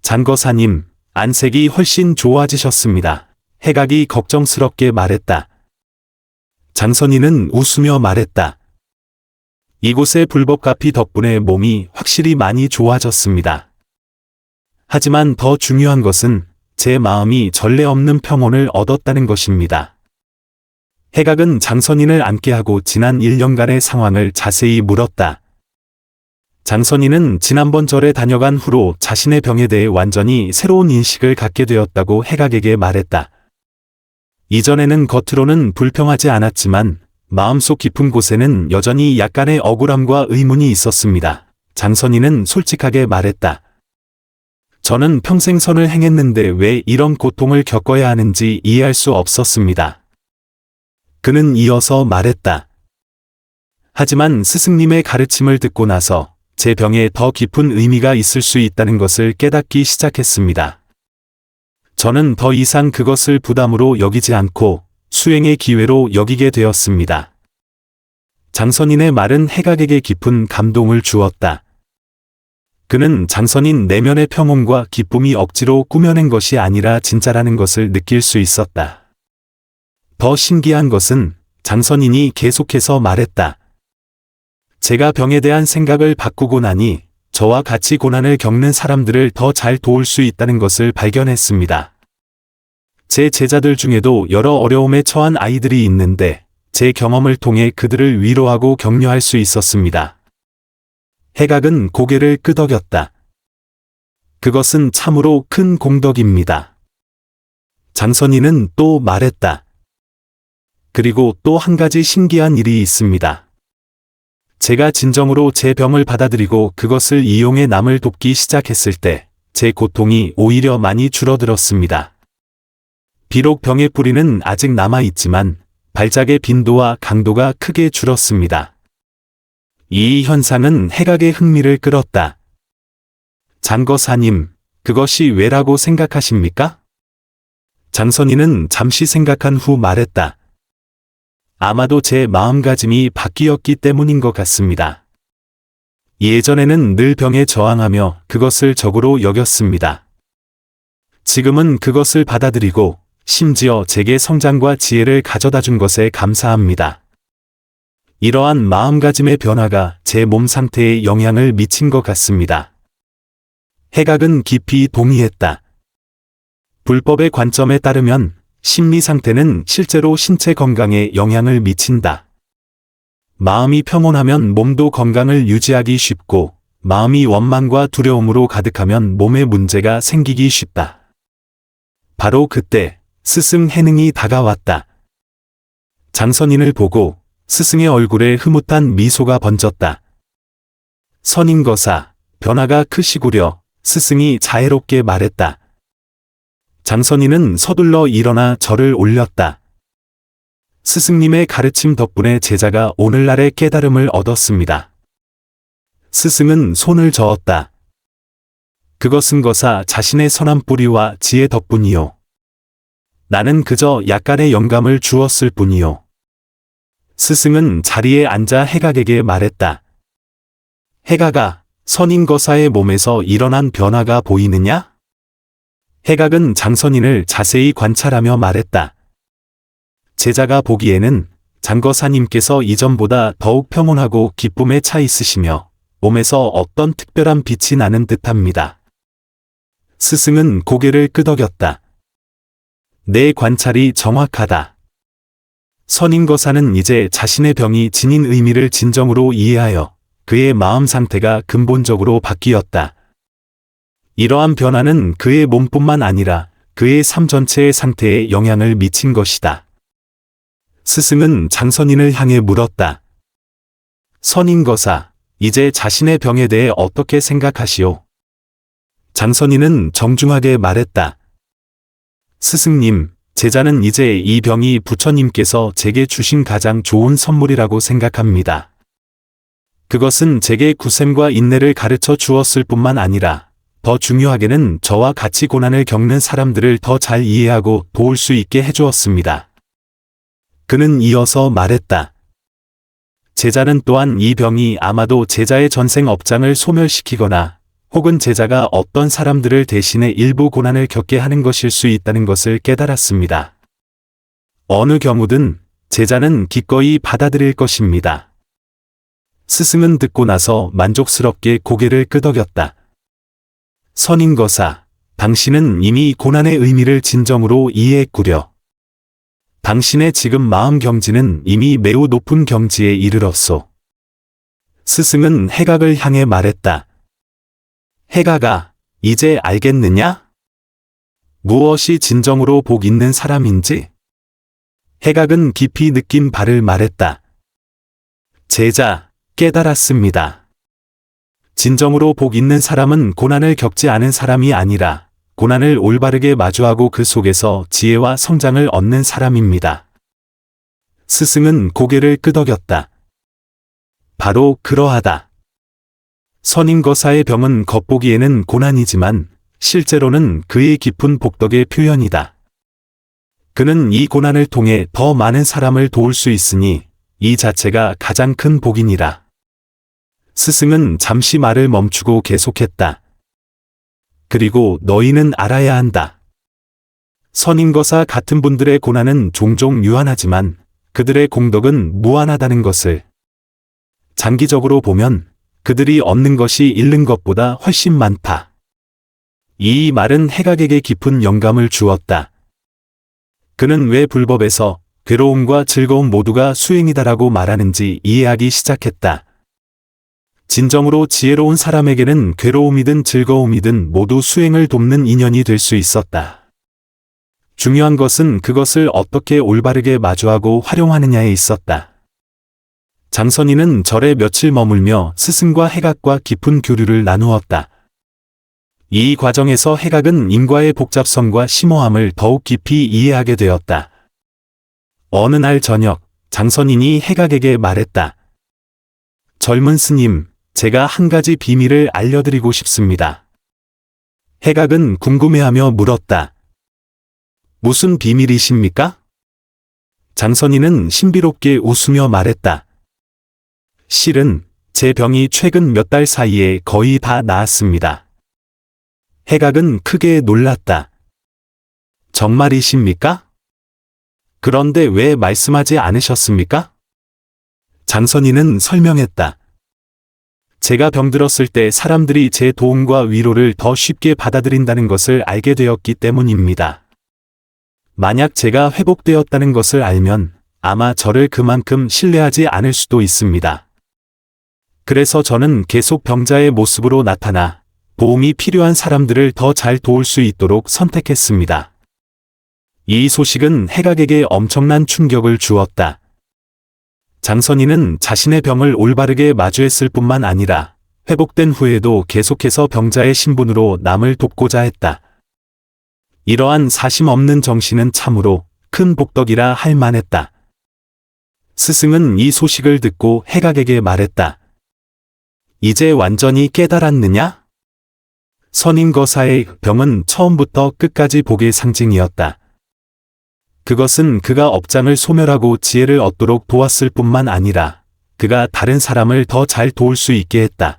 장거사님, 안색이 훨씬 좋아지셨습니다. 해각이 걱정스럽게 말했다. 장선인은 웃으며 말했다. 이곳의 불법가피 덕분에 몸이 확실히 많이 좋아졌습니다. 하지만 더 중요한 것은 제 마음이 전례 없는 평온을 얻었다는 것입니다. 해각은 장선인을 앉게 하고 지난 1년간의 상황을 자세히 물었다. 장선인은 지난번 절에 다녀간 후로 자신의 병에 대해 완전히 새로운 인식을 갖게 되었다고 해각에게 말했다. 이전에는 겉으로는 불평하지 않았지만 마음속 깊은 곳에는 여전히 약간의 억울함과 의문이 있었습니다. 장선인은 솔직하게 말했다. 저는 평생 선을 행했는데 왜 이런 고통을 겪어야 하는지 이해할 수 없었습니다. 그는 이어서 말했다. 하지만 스승님의 가르침을 듣고 나서 제 병에 더 깊은 의미가 있을 수 있다는 것을 깨닫기 시작했습니다. 저는 더 이상 그것을 부담으로 여기지 않고 수행의 기회로 여기게 되었습니다. 장선인의 말은 해각에게 깊은 감동을 주었다. 그는 장선인 내면의 평온과 기쁨이 억지로 꾸며낸 것이 아니라 진짜라는 것을 느낄 수 있었다. 더 신기한 것은 장선인이 계속해서 말했다. 제가 병에 대한 생각을 바꾸고 나니 저와 같이 고난을 겪는 사람들을 더 잘 도울 수 있다는 것을 발견했습니다. 제 제자들 중에도 여러 어려움에 처한 아이들이 있는데 제 경험을 통해 그들을 위로하고 격려할 수 있었습니다. 해각은 고개를 끄덕였다. 그것은 참으로 큰 공덕입니다. 장선인은 또 말했다. 그리고 또 한 가지 신기한 일이 있습니다. 제가 진정으로 제 병을 받아들이고 그것을 이용해 남을 돕기 시작했을 때 제 고통이 오히려 많이 줄어들었습니다. 비록 병의 뿌리는 아직 남아있지만 발작의 빈도와 강도가 크게 줄었습니다. 이 현상은 해각의 흥미를 끌었다. 장거사님, 그것이 왜라고 생각하십니까? 장선인은 잠시 생각한 후 말했다. 아마도 제 마음가짐이 바뀌었기 때문인 것 같습니다. 예전에는 늘 병에 저항하며 그것을 적으로 여겼습니다. 지금은 그것을 받아들이고 심지어 제게 성장과 지혜를 가져다 준 것에 감사합니다. 이러한 마음가짐의 변화가 제 몸 상태에 영향을 미친 것 같습니다. 해각은 깊이 동의했다. 불법의 관점에 따르면 심리 상태는 실제로 신체 건강에 영향을 미친다. 마음이 평온하면 몸도 건강을 유지하기 쉽고 마음이 원망과 두려움으로 가득하면 몸에 문제가 생기기 쉽다. 바로 그때 스승 해능이 다가왔다. 장선인을 보고 스승의 얼굴에 흐뭇한 미소가 번졌다. 선인거사, 변화가 크시구려. 스승이 자애롭게 말했다. 장선인은 서둘러 일어나 절을 올렸다. 스승님의 가르침 덕분에 제자가 오늘날의 깨달음을 얻었습니다. 스승은 손을 저었다. 그것은 거사 자신의 선한 뿌리와 지혜 덕분이요. 나는 그저 약간의 영감을 주었을 뿐이요. 스승은 자리에 앉아 해각에게 말했다. 해각아, 선인거사의 몸에서 일어난 변화가 보이느냐? 해각은 장선인을 자세히 관찰하며 말했다. 제자가 보기에는 장거사님께서 이전보다 더욱 평온하고 기쁨에 차 있으시며 몸에서 어떤 특별한 빛이 나는 듯합니다. 스승은 고개를 끄덕였다. 내 관찰이 정확하다. 선인거사는 이제 자신의 병이 지닌 의미를 진정으로 이해하여 그의 마음 상태가 근본적으로 바뀌었다. 이러한 변화는 그의 몸뿐만 아니라 그의 삶 전체의 상태에 영향을 미친 것이다. 스승은 장선인을 향해 물었다. 선인거사, 이제 자신의 병에 대해 어떻게 생각하시오? 장선인은 정중하게 말했다. 스승님, 제자는 이제 이 병이 부처님께서 제게 주신 가장 좋은 선물이라고 생각합니다. 그것은 제게 구샘과 인내를 가르쳐 주었을 뿐만 아니라 더 중요하게는 저와 같이 고난을 겪는 사람들을 더 잘 이해하고 도울 수 있게 해주었습니다. 그는 이어서 말했다. 제자는 또한 이 병이 아마도 제자의 전생 업장을 소멸시키거나 혹은 제자가 어떤 사람들을 대신해 일부 고난을 겪게 하는 것일 수 있다는 것을 깨달았습니다. 어느 경우든 제자는 기꺼이 받아들일 것입니다. 스승은 듣고 나서 만족스럽게 고개를 끄덕였다. 선인거사, 당신은 이미 고난의 의미를 진정으로 이해했구려. 당신의 지금 마음 경지는 이미 매우 높은 경지에 이르렀소. 스승은 해각을 향해 말했다. 해각아, 이제 알겠느냐? 무엇이 진정으로 복 있는 사람인지? 해각은 깊이 느낀 바를 말했다. 제자, 깨달았습니다. 진정으로 복 있는 사람은 고난을 겪지 않은 사람이 아니라 고난을 올바르게 마주하고 그 속에서 지혜와 성장을 얻는 사람입니다. 스승은 고개를 끄덕였다. 바로 그러하다. 선인거사의 병은 겉보기에는 고난이지만 실제로는 그의 깊은 복덕의 표현이다. 그는 이 고난을 통해 더 많은 사람을 도울 수 있으니 이 자체가 가장 큰 복이니라. 스승은 잠시 말을 멈추고 계속했다. 그리고 너희는 알아야 한다. 선인거사 같은 분들의 고난은 종종 유한하지만 그들의 공덕은 무한하다는 것을. 장기적으로 보면 그들이 얻는 것이 잃는 것보다 훨씬 많다. 이 말은 해각에게 깊은 영감을 주었다. 그는 왜 불법에서 괴로움과 즐거움 모두가 수행이다라고 말하는지 이해하기 시작했다. 진정으로 지혜로운 사람에게는 괴로움이든 즐거움이든 모두 수행을 돕는 인연이 될 수 있었다. 중요한 것은 그것을 어떻게 올바르게 마주하고 활용하느냐에 있었다. 장선인은 절에 며칠 머물며 스승과 해각과 깊은 교류를 나누었다. 이 과정에서 해각은 인과의 복잡성과 심오함을 더욱 깊이 이해하게 되었다. 어느 날 저녁, 장선인이 해각에게 말했다. 젊은 스님, 제가 한 가지 비밀을 알려드리고 싶습니다. 해각은 궁금해하며 물었다. 무슨 비밀이십니까? 장선인은 신비롭게 웃으며 말했다. 실은 제 병이 최근 몇 달 사이에 거의 다 나았습니다. 해각은 크게 놀랐다. 정말이십니까? 그런데 왜 말씀하지 않으셨습니까? 장선인은 설명했다. 제가 병들었을 때 사람들이 제 도움과 위로를 더 쉽게 받아들인다는 것을 알게 되었기 때문입니다. 만약 제가 회복되었다는 것을 알면 아마 저를 그만큼 신뢰하지 않을 수도 있습니다. 그래서 저는 계속 병자의 모습으로 나타나 도움이 필요한 사람들을 더 잘 도울 수 있도록 선택했습니다. 이 소식은 해각에게 엄청난 충격을 주었다. 장선인은 자신의 병을 올바르게 마주했을 뿐만 아니라 회복된 후에도 계속해서 병자의 신분으로 남을 돕고자 했다. 이러한 사심 없는 정신은 참으로 큰 복덕이라 할 만했다. 스승은 이 소식을 듣고 해각에게 말했다. 이제 완전히 깨달았느냐? 선인거사의 병은 처음부터 끝까지 복의 상징이었다. 그것은 그가 업장을 소멸하고 지혜를 얻도록 도왔을 뿐만 아니라 그가 다른 사람을 더 잘 도울 수 있게 했다.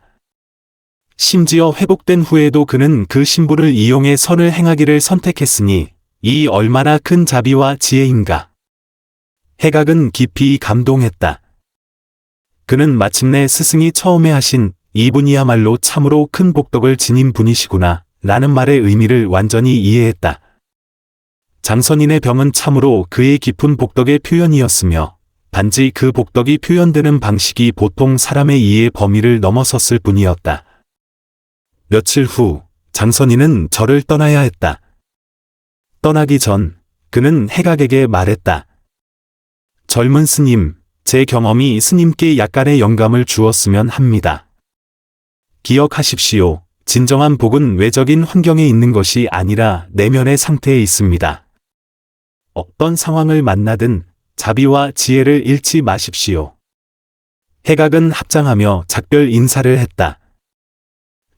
심지어 회복된 후에도 그는 그 신분을 이용해 선을 행하기를 선택했으니 이 얼마나 큰 자비와 지혜인가. 해각은 깊이 감동했다. 그는 마침내 스승이 처음에 하신 이분이야말로 참으로 큰 복덕을 지닌 분이시구나 라는 말의 의미를 완전히 이해했다. 장선인의 병은 참으로 그의 깊은 복덕의 표현이었으며 단지 그 복덕이 표현되는 방식이 보통 사람의 이해 범위를 넘어섰을 뿐이었다. 며칠 후 장선인은 절을 떠나야 했다. 떠나기 전 그는 해각에게 말했다. 젊은 스님, 제 경험이 스님께 약간의 영감을 주었으면 합니다. 기억하십시오. 진정한 복은 외적인 환경에 있는 것이 아니라 내면의 상태에 있습니다. 어떤 상황을 만나든 자비와 지혜를 잃지 마십시오. 해각은 합장하며 작별 인사를 했다.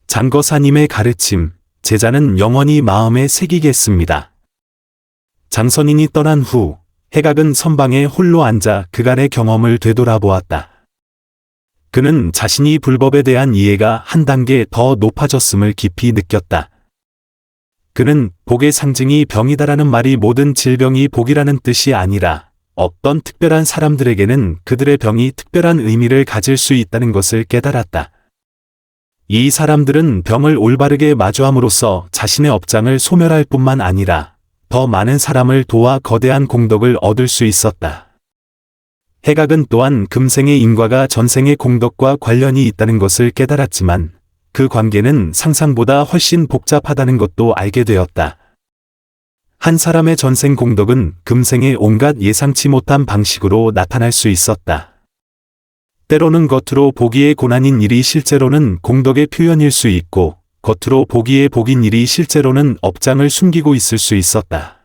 장거사님의 가르침, 제자는 영원히 마음에 새기겠습니다. 장선인이 떠난 후 해각은 선방에 홀로 앉아 그간의 경험을 되돌아보았다. 그는 자신이 불법에 대한 이해가 한 단계 더 높아졌음을 깊이 느꼈다. 그는 복의 상징이 병이다라는 말이 모든 질병이 복이라는 뜻이 아니라 어떤 특별한 사람들에게는 그들의 병이 특별한 의미를 가질 수 있다는 것을 깨달았다. 이 사람들은 병을 올바르게 마주함으로써 자신의 업장을 소멸할 뿐만 아니라 더 많은 사람을 도와 거대한 공덕을 얻을 수 있었다. 해각은 또한 금생의 인과가 전생의 공덕과 관련이 있다는 것을 깨달았지만 그 관계는 상상보다 훨씬 복잡하다는 것도 알게 되었다. 한 사람의 전생 공덕은 금생의 온갖 예상치 못한 방식으로 나타날 수 있었다. 때로는 겉으로 보기에 고난인 일이 실제로는 공덕의 표현일 수 있고 겉으로 보기에 복인 일이 실제로는 업장을 숨기고 있을 수 있었다.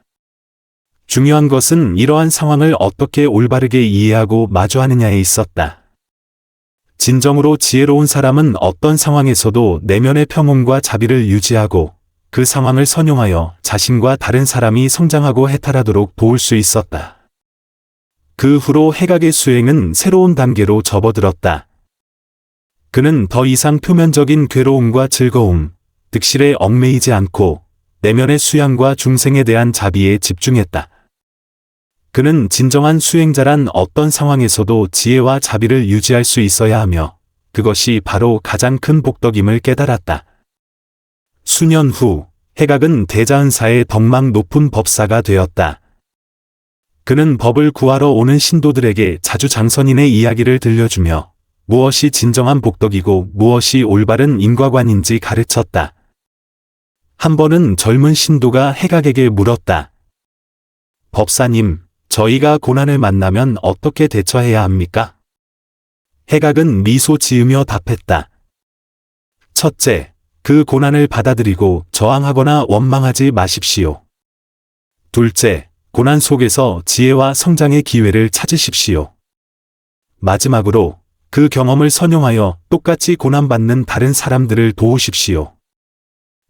중요한 것은 이러한 상황을 어떻게 올바르게 이해하고 마주하느냐에 있었다. 진정으로 지혜로운 사람은 어떤 상황에서도 내면의 평온과 자비를 유지하고 그 상황을 선용하여 자신과 다른 사람이 성장하고 해탈하도록 도울 수 있었다. 그 후로 해각의 수행은 새로운 단계로 접어들었다. 그는 더 이상 표면적인 괴로움과 즐거움, 득실에 얽매이지 않고 내면의 수양과 중생에 대한 자비에 집중했다. 그는 진정한 수행자란 어떤 상황에서도 지혜와 자비를 유지할 수 있어야 하며 그것이 바로 가장 큰 복덕임을 깨달았다. 수년 후 해각은 대자은사의 덕망 높은 법사가 되었다. 그는 법을 구하러 오는 신도들에게 자주 장선인의 이야기를 들려주며 무엇이 진정한 복덕이고 무엇이 올바른 인과관인지 가르쳤다. 한 번은 젊은 신도가 해각에게 물었다. 법사님, 저희가 고난을 만나면 어떻게 대처해야 합니까? 해각은 미소 지으며 답했다. 첫째, 그 고난을 받아들이고 저항하거나 원망하지 마십시오. 둘째, 고난 속에서 지혜와 성장의 기회를 찾으십시오. 마지막으로 그 경험을 선용하여 똑같이 고난받는 다른 사람들을 도우십시오.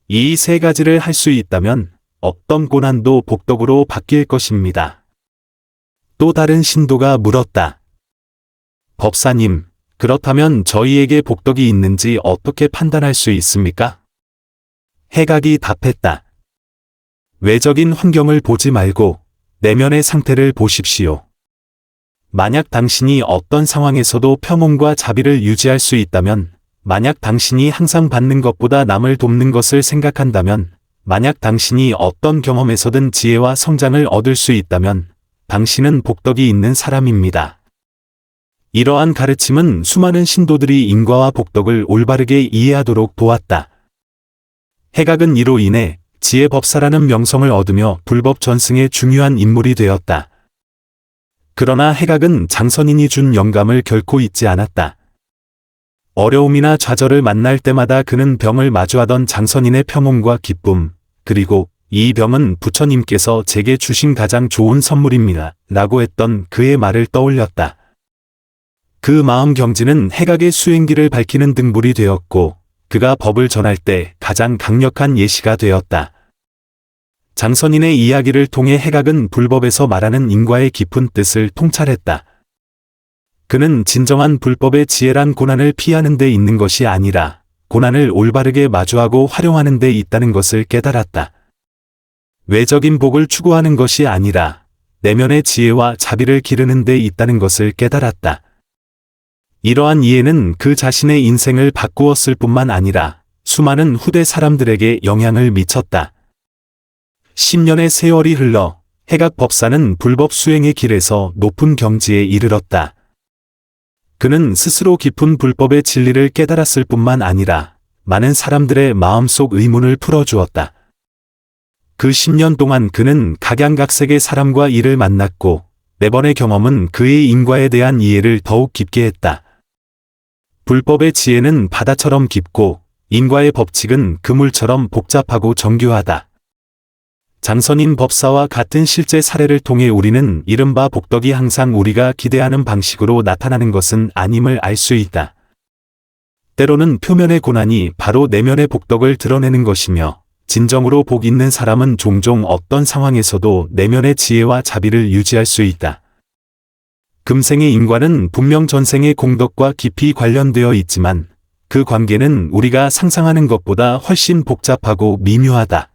이 세 가지를 할 수 있다면 어떤 고난도 복덕으로 바뀔 것입니다. 또 다른 신도가 물었다. 법사님, 그렇다면 저희에게 복덕이 있는지 어떻게 판단할 수 있습니까? 해각이 답했다. 외적인 환경을 보지 말고 내면의 상태를 보십시오. 만약 당신이 어떤 상황에서도 평온과 자비를 유지할 수 있다면, 만약 당신이 항상 받는 것보다 남을 돕는 것을 생각한다면, 만약 당신이 어떤 경험에서든 지혜와 성장을 얻을 수 있다면, 당신은 복덕이 있는 사람입니다. 이러한 가르침은 수많은 신도들이 인과와 복덕을 올바르게 이해하도록 도왔다. 해각은 이로 인해 지혜법사라는 명성을 얻으며 불법 전승의 중요한 인물이 되었다. 그러나 해각은 장선인이 준 영감을 결코 잊지 않았다. 어려움이나 좌절을 만날 때마다 그는 병을 마주하던 장선인의 평온과 기쁨, 그리고 이 병은 부처님께서 제게 주신 가장 좋은 선물입니다. 라고 했던 그의 말을 떠올렸다. 그 마음 경지는 해각의 수행길을 밝히는 등불이 되었고, 그가 법을 전할 때 가장 강력한 예시가 되었다. 장선인의 이야기를 통해 해각은 불법에서 말하는 인과의 깊은 뜻을 통찰했다. 그는 진정한 불법의 지혜란 고난을 피하는 데 있는 것이 아니라 고난을 올바르게 마주하고 활용하는 데 있다는 것을 깨달았다. 외적인 복을 추구하는 것이 아니라 내면의 지혜와 자비를 기르는 데 있다는 것을 깨달았다. 이러한 이해는 그 자신의 인생을 바꾸었을 뿐만 아니라 수많은 후대 사람들에게 영향을 미쳤다. 10년의 세월이 흘러 해각 법사는 불법 수행의 길에서 높은 경지에 이르렀다. 그는 스스로 깊은 불법의 진리를 깨달았을 뿐만 아니라 많은 사람들의 마음속 의문을 풀어주었다. 그 10년 동안 그는 각양각색의 사람과 일을 만났고 매번의 경험은 그의 인과에 대한 이해를 더욱 깊게 했다. 불법의 지혜는 바다처럼 깊고 인과의 법칙은 그물처럼 복잡하고 정교하다. 장선인 법사와 같은 실제 사례를 통해 우리는 이른바 복덕이 항상 우리가 기대하는 방식으로 나타나는 것은 아님을 알 수 있다. 때로는 표면의 고난이 바로 내면의 복덕을 드러내는 것이며, 진정으로 복 있는 사람은 종종 어떤 상황에서도 내면의 지혜와 자비를 유지할 수 있다. 금생의 인과는 분명 전생의 공덕과 깊이 관련되어 있지만, 그 관계는 우리가 상상하는 것보다 훨씬 복잡하고 미묘하다.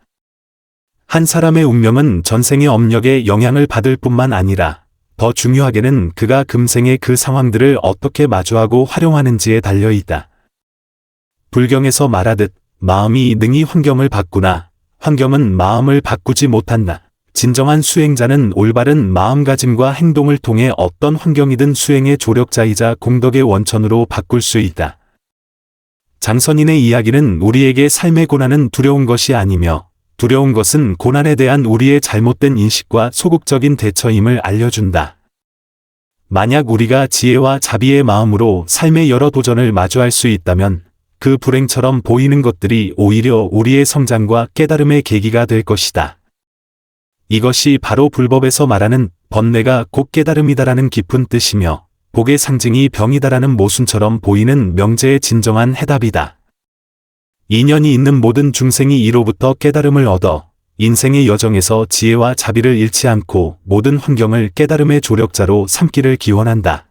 한 사람의 운명은 전생의 업력에 영향을 받을 뿐만 아니라 더 중요하게는 그가 금생의 그 상황들을 어떻게 마주하고 활용하는지에 달려 있다. 불경에서 말하듯 마음이 능히 환경을 바꾸나 환경은 마음을 바꾸지 못한다. 진정한 수행자는 올바른 마음가짐과 행동을 통해 어떤 환경이든 수행의 조력자이자 공덕의 원천으로 바꿀 수 있다. 장선인의 이야기는 우리에게 삶의 고난은 두려운 것이 아니며 두려운 것은 고난에 대한 우리의 잘못된 인식과 소극적인 대처임을 알려준다. 만약 우리가 지혜와 자비의 마음으로 삶의 여러 도전을 마주할 수 있다면 그 불행처럼 보이는 것들이 오히려 우리의 성장과 깨달음의 계기가 될 것이다. 이것이 바로 불법에서 말하는 번뇌가 곧 깨달음이다라는 깊은 뜻이며 복의 상징이 병이다라는 모순처럼 보이는 명제의 진정한 해답이다. 인연이 있는 모든 중생이 이로부터 깨달음을 얻어 인생의 여정에서 지혜와 자비를 잃지 않고 모든 환경을 깨달음의 조력자로 삼기를 기원한다.